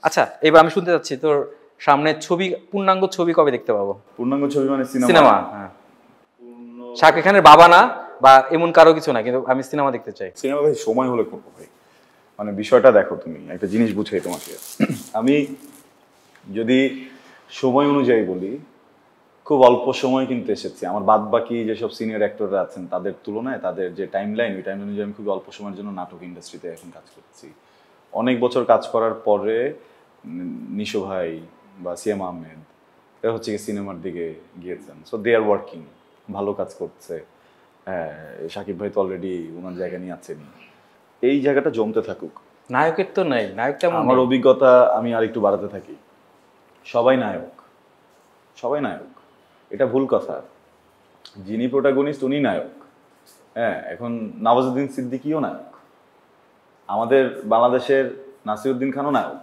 আচ্ছা এবার আমি শুনতে চাচ্ছি তোর সামনে ছবি, পূর্ণাঙ্গ ছবি কবে দেখতে পাবো? পূর্ণাঙ্গ ছবি মানে সিনেমা? হ্যাঁ, শাকিব খানের বাবা না বা এমন কারো কিছু না, কিন্তু আমি সিনেমা দেখতে চাই। সিনেমা ভাই সময় হলে করবো ভাই। মানে বিষয়টা দেখো, তুমি একটা জিনিস বুঝাই তোমাকে। আমি যদি সময় অনুযায়ী বলি, খুব অল্প সময় কিন্তু এসেছি। আমার বাদ বাকি যেসব সিনিয়র অ্যাক্টররা আছেন তাদের তুলনায় তাদের যে টাইম লাইন, ওই টাইম অনুযায়ী আমি খুব অল্প সময়ের জন্য নাটক ইন্ডাস্ট্রিতে এখন কাজ করছি। অনেক বছর কাজ করার পরে নিশো ভাই বা সিয়াম আহমেদ এরা হচ্ছে কি সিনেমার দিকে গিয়েছেন। সো দে আর ওয়ার্কিং, ভালো কাজ করছে। হ্যাঁ, শাকিব ভাই তো অলরেডি ওনার জায়গা নিয়ে আছেনই। এই জায়গাটা জমতে থাকুক। নায়কের তো নাই, নায়ক তেমন আমার অভিজ্ঞতা আমি আর একটু বাড়াতে থাকি। সবাই নায়ক, সবাই নায়ক, এটা ভুল কথা। যিনি প্রোটাগনিস্ট উনি নায়ক। হ্যাঁ, এখন নওয়াজুদ্দিন সিদ্দিকীও নায়ক, আমাদের বাংলাদেশের নাসিরউদ্দিন খানও নায়ক।